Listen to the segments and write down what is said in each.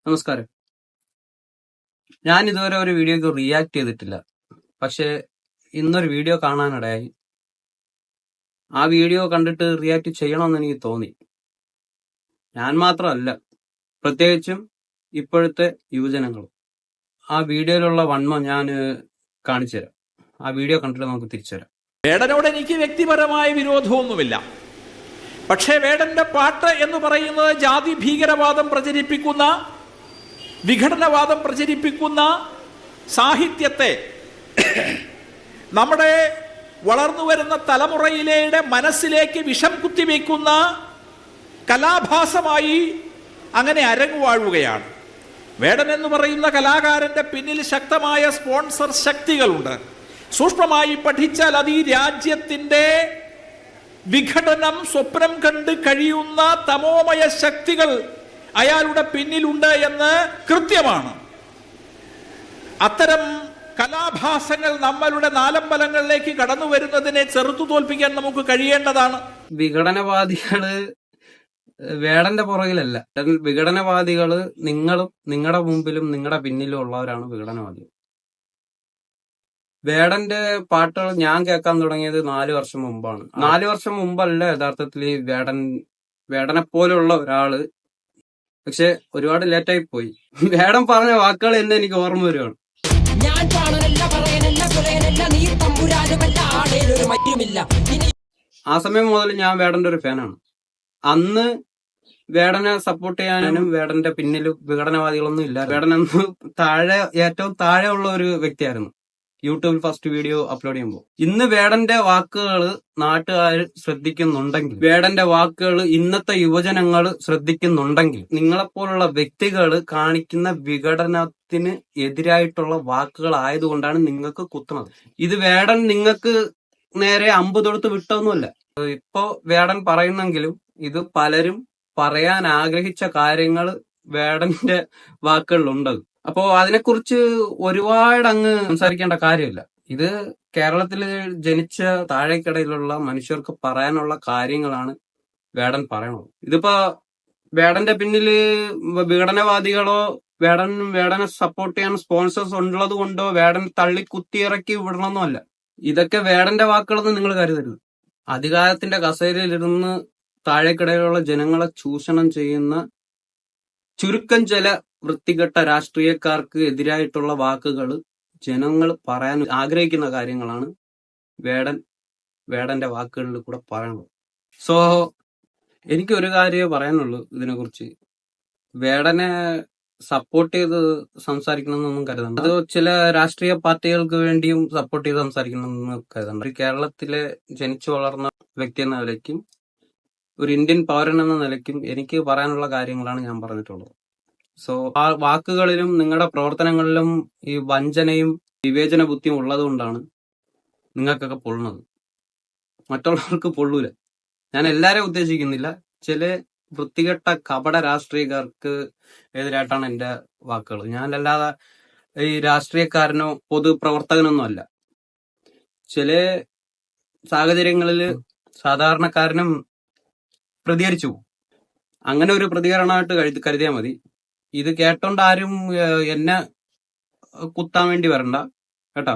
നമസ്കാരം. ഞാൻ ഇതുവരെ ഒരു വീഡിയോക്ക് റിയാക്ട് ചെയ്തിട്ടില്ല. പക്ഷെ ഇന്നൊരു വീഡിയോ കാണാനിടയായി. ആ വീഡിയോ കണ്ടിട്ട് റിയാക്ട് ചെയ്യണമെന്ന് എനിക്ക് തോന്നി. ഞാൻ മാത്രമല്ല, പ്രത്യേകിച്ചും ഇപ്പോഴത്തെ യുവജനങ്ങളും. ആ വീഡിയോയിലുള്ള വണ്മം ഞാൻ കാണിച്ചു തരാം. ആ വീഡിയോ കണ്ടിട്ട് നമുക്ക് തിരിച്ചു തരാം. വേടനോട് എനിക്ക് വ്യക്തിപരമായ വിരോധമൊന്നുമില്ല. പക്ഷേ വേടന്റെ പാട്ട് എന്ന് പറയുന്നത് ജാതി ഭീകരവാദം പ്രചരിപ്പിക്കുന്ന, വിഘടനവാദം പ്രചരിപ്പിക്കുന്ന സാഹിത്യത്തെ നമ്മുടെ വളർന്നു വരുന്ന തലമുറയിലെ മനസ്സിലേക്ക് വിഷം കുത്തിവെക്കുന്ന കലാഭാസമായി അങ്ങനെ അരങ്ങുവാഴുകയാണ്. വേടൻ എന്ന് പറയുന്ന കലാകാരന്റെ പിന്നിൽ ശക്തമായ സ്പോൺസർ ശക്തികളുണ്ട്. സൂക്ഷ്മമായി പഠിച്ചാൽ അത് ഈ രാജ്യത്തിന്റെ വിഘടനം സ്വപ്നം കണ്ട് കഴിയുന്ന തമോമയ ശക്തികൾ അയാളുടെ പിന്നിലുണ്ട് എന്ന് കൃത്യമാണ്. അത്തരം കലാഭാസങ്ങൾ നമ്മളുടെ നാലമ്പലങ്ങളിലേക്ക് കടന്നു വരുന്നതിനെ ചെറുത്തു തോൽപ്പിക്കാൻ നമുക്ക് കഴിയേണ്ടതാണ്. വിഘടനവാദികള് വേടന്റെ പുറകിലല്ല. വിഘടനവാദികള് നിങ്ങളും നിങ്ങളുടെ മുമ്പിലും നിങ്ങളുടെ പിന്നിലും ഉള്ളവരാണ് വിഘടനവാദികൾ. വേടന്റെ പാട്ടുകൾ ഞാൻ കേൾക്കാൻ തുടങ്ങിയത് 4 വർഷം മുമ്പാണ്. 4 വർഷം മുമ്പല്ല യഥാർത്ഥത്തിൽ വേടനെ പോലുള്ള ഒരാള്. പക്ഷെ ഒരുപാട് ലേറ്റായി പോയി. വേടൻ പറഞ്ഞ വാക്കുകൾ എന്നെ എനിക്ക് ഓർമ്മ വരുവാണ്. ആ സമയം മുതൽ ഞാൻ വേടന്റെ ഒരു ഫാനാണ്. അന്ന് വേടനെ സപ്പോർട്ട് ചെയ്യാനും വേടന്റെ പിന്നിൽ വിഘടനവാദികളൊന്നും ഇല്ല. വേടനന്ന് ഏറ്റവും താഴെ ഉള്ള ഒരു വ്യക്തിയായിരുന്നു യൂട്യൂബിൽ ഫസ്റ്റ് വീഡിയോ അപ്ലോഡ് ചെയ്യുമ്പോൾ. ഇന്ന് വേടന്റെ വാക്കുകൾ നാട്ടുകാർ ശ്രദ്ധിക്കുന്നുണ്ടെങ്കിൽ, വേടന്റെ വാക്കുകൾ ഇന്നത്തെ യുവജനങ്ങൾ ശ്രദ്ധിക്കുന്നുണ്ടെങ്കിൽ, നിങ്ങളെപ്പോലുള്ള വ്യക്തികൾ കാണിക്കുന്ന വിഘടനത്തിന് എതിരായിട്ടുള്ള വാക്കുകൾ ആയതുകൊണ്ടാണ് നിങ്ങൾക്ക് കുത്തുന്നത്. ഇത് വേടൻ നിങ്ങൾക്ക് നേരെ അമ്പ് തൊടുത്ത് വിട്ടൊന്നുമല്ല. ഇപ്പോ വേടൻ പറയുന്നെങ്കിലും ഇത് പലരും പറയാൻ ആഗ്രഹിച്ച കാര്യങ്ങൾ വേടന്റെ വാക്കുകളിലുണ്ട്. അപ്പോ അതിനെക്കുറിച്ച് ഒരുപാട് അങ്ങ് സംസാരിക്കേണ്ട കാര്യമില്ല. ഇത് കേരളത്തിൽ ജനിച്ച താഴേക്കിടയിലുള്ള മനുഷ്യർക്ക് പറയാനുള്ള കാര്യങ്ങളാണ് വേടൻ പറയണത്. ഇതിപ്പോ വേടന്റെ പിന്നില് വിഘടനവാദികളോ വേടനെ സപ്പോർട്ട് ചെയ്യാൻ സ്പോൺസേഴ്സ് ഉള്ളത് കൊണ്ടോ വേടൻ തള്ളി കുത്തിയിറക്കി വിടണമെന്നല്ല. ഇതൊക്കെ വേടന്റെ വാക്കുകളൊന്നും നിങ്ങൾ കരുതരുത്. അധികാരത്തിന്റെ കസേരയിലിരുന്ന് താഴേക്കിടയിലുള്ള ജനങ്ങളെ ചൂഷണം ചെയ്യുന്ന ചുരുക്കം ചില വൃത്തികെട്ട രാഷ്ട്രീയക്കാർക്ക് എതിരായിട്ടുള്ള വാക്കുകൾ ജനങ്ങൾ പറയാൻ ആഗ്രഹിക്കുന്ന കാര്യങ്ങളാണ് വേടന്റെ വാക്കുകളിൽ കൂടെ പറയുന്നത്. സോ എനിക്ക് ഒരു കാര്യമേ പറയാനുള്ളൂ ഇതിനെക്കുറിച്ച്. വേടനെ സപ്പോർട്ട് ചെയ്ത് സംസാരിക്കണമെന്നൊന്നും കരുതണ്ട. അത് ചില രാഷ്ട്രീയ പാർട്ടികൾക്ക് വേണ്ടിയും സപ്പോർട്ട് ചെയ്ത് സംസാരിക്കണമെന്ന് കരുതണ്ട. കേരളത്തിലെ ജനിച്ചു വളർന്ന വ്യക്തി എന്ന നിലയ്ക്കും ഒരു ഇന്ത്യൻ പൗരൻ എന്ന നിലയ്ക്കും എനിക്ക് പറയാനുള്ള കാര്യങ്ങളാണ് ഞാൻ പറഞ്ഞിട്ടുള്ളത്. സോ ആ വാക്കുകളിലും നിങ്ങളുടെ പ്രവർത്തനങ്ങളിലും ഈ വഞ്ചനയും വിവേചന ബുദ്ധിയും ഉള്ളത് കൊണ്ടാണ് നിങ്ങൾക്കൊക്കെ പൊള്ളുന്നത്. മറ്റുള്ളവർക്ക് പൊള്ളൂല. ഞാൻ എല്ലാരെയും ഉദ്ദേശിക്കുന്നില്ല. ചില വൃത്തികെട്ട കപട രാഷ്ട്രീയക്കാർക്ക് എതിരായിട്ടാണ് എന്റെ വാക്കുകൾ. ഞാനല്ലാതെ ഈ രാഷ്ട്രീയക്കാരനോ പൊതുപ്രവർത്തകനൊന്നും അല്ല. ചില സാഹചര്യങ്ങളിൽ സാധാരണക്കാരനും പ്രതികരിച്ചു പോകും. അങ്ങനെ ഒരു പ്രതികരണമായിട്ട് കരുതിയാൽ മതി. ഇത് കേട്ടോണ്ട് ആരും എന്നെ കുത്താൻ വേണ്ടി വരണ്ട കേട്ടോ.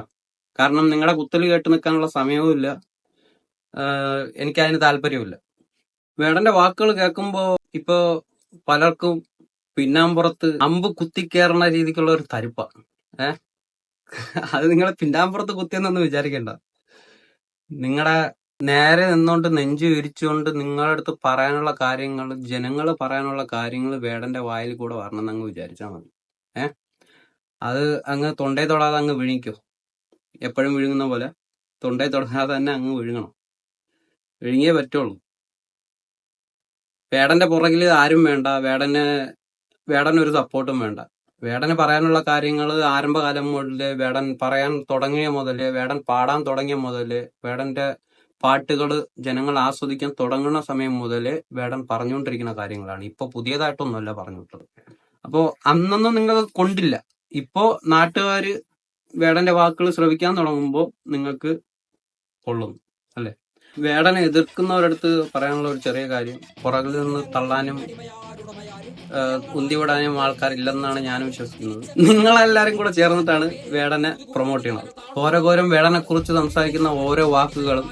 കാരണം നിങ്ങളുടെ കുത്തൽ കേട്ട് നിൽക്കാനുള്ള സമയവും ഇല്ല, എനിക്കതിന് താല്പര്യമില്ല. വേടന്റെ വാക്കുകൾ കേൾക്കുമ്പോ ഇപ്പൊ പലർക്കും പിന്നാമ്പുറത്ത് അമ്പ് കുത്തിക്കേറുന്ന രീതിക്കുള്ള ഒരു തരിപ്പ. അത് നിങ്ങളെ പിന്നാമ്പുറത്ത് കുത്തിയെന്നൊന്നും വിചാരിക്കണ്ട. നിങ്ങളുടെ നേരെ നിന്നുകൊണ്ട് നെഞ്ചു വിരിച്ചുകൊണ്ട് നിങ്ങളുടെ അടുത്ത് പറയാനുള്ള കാര്യങ്ങൾ, ജനങ്ങൾ പറയാനുള്ള കാര്യങ്ങൾ വേടന്റെ വായിൽ കൂടെ വരണമെന്ന് അങ്ങ് വിചാരിച്ചാൽ മതി. അത് അങ്ങ് തൊണ്ടേ തൊടാതെ അങ്ങ് വിഴുങ്ങിക്കോ. എപ്പോഴും വിഴുങ്ങുന്ന പോലെ തൊണ്ടേ തൊടാതെ തന്നെ അങ്ങ് വിഴുങ്ങണം. വിഴുങ്ങിയേ പറ്റുള്ളൂ. വേടന്റെ പുറകിൽ ആരും വേണ്ട. വേടനൊരു സപ്പോർട്ടും വേണ്ട. വേടന് പറയാനുള്ള കാര്യങ്ങൾ ആരംഭകാലം മുതല്, വേടൻ പറയാൻ തുടങ്ങിയ മുതല്, വേടൻ പാടാൻ തുടങ്ങിയ മുതല്, വേടന്റെ പാട്ടുകൾ ജനങ്ങൾ ആസ്വദിക്കാൻ തുടങ്ങുന്ന സമയം മുതല് വേടൻ പറഞ്ഞുകൊണ്ടിരിക്കുന്ന കാര്യങ്ങളാണ്. ഇപ്പൊ പുതിയതായിട്ടൊന്നുമല്ല പറഞ്ഞിട്ടുള്ളത്. അപ്പോ അന്നൊന്നും നിങ്ങൾ കൊണ്ടില്ല. ഇപ്പോ നാട്ടുകാര് വേടന്റെ വാക്കുകൾ ശ്രവിക്കാൻ തുടങ്ങുമ്പോൾ നിങ്ങൾക്ക് കൊള്ളുന്നു അല്ലെ. വേടനെ എതിർക്കുന്നവരടുത്ത് പറയാനുള്ള ഒരു ചെറിയ കാര്യം, പുറകിൽ നിന്ന് തള്ളാനും ഉന്തിവിടാനും ആൾക്കാരില്ലെന്നാണ് ഞാനും വിശ്വസിക്കുന്നത്. നിങ്ങളെല്ലാരും കൂടെ ചേർന്നിട്ടാണ് വേടനെ പ്രൊമോട്ട് ചെയ്യുന്നത്. ഓരോഘോരം വേടനെ കുറിച്ച് സംസാരിക്കുന്ന ഓരോ വാക്കുകളും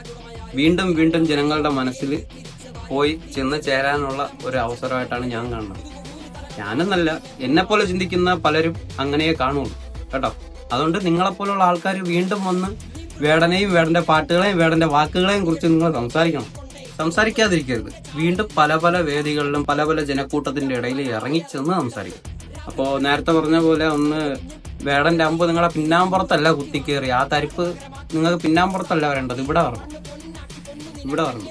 വീണ്ടും വീണ്ടും ജനങ്ങളുടെ മനസ്സിൽ പോയി ചെന്ന് ചേരാനുള്ള ഒരു അവസരമായിട്ടാണ് ഞാൻ കാണുന്നത്. ഞാനെന്നല്ല, എന്നെപ്പോലെ ചിന്തിക്കുന്ന പലരും അങ്ങനെയേ കാണുള്ളൂ കേട്ടോ. അതുകൊണ്ട് നിങ്ങളെപ്പോലുള്ള ആൾക്കാർ വീണ്ടും വന്ന് വേടനെയും വേടന്റെ പാട്ടുകളെയും വേടന്റെ വാക്കുകളെയും കുറിച്ച് നിങ്ങൾ സംസാരിക്കാതിരിക്കരുത്. വീണ്ടും പല പല വേദികളിലും പല പല ജനക്കൂട്ടത്തിന്റെ ഇടയിൽ ഇറങ്ങിച്ചെന്ന് സംസാരിക്കും. അപ്പോ നേരത്തെ പറഞ്ഞ പോലെ ഒന്ന് വേടന്റെ അമ്പ് നിങ്ങളെ പിന്നാമ്പുറത്തല്ല കുത്തിക്കേറി, ആ തരിപ്പ് നിങ്ങൾക്ക് പിന്നാമ്പുറത്തല്ല വരേണ്ടത്, ഇവിടെ വരണം.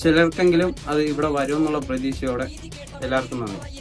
ചിലർക്കെങ്കിലും അത് ഇവിടെ വരും എന്നുള്ള പ്രതീക്ഷയോടെ എല്ലാവർക്കും നന്ദി.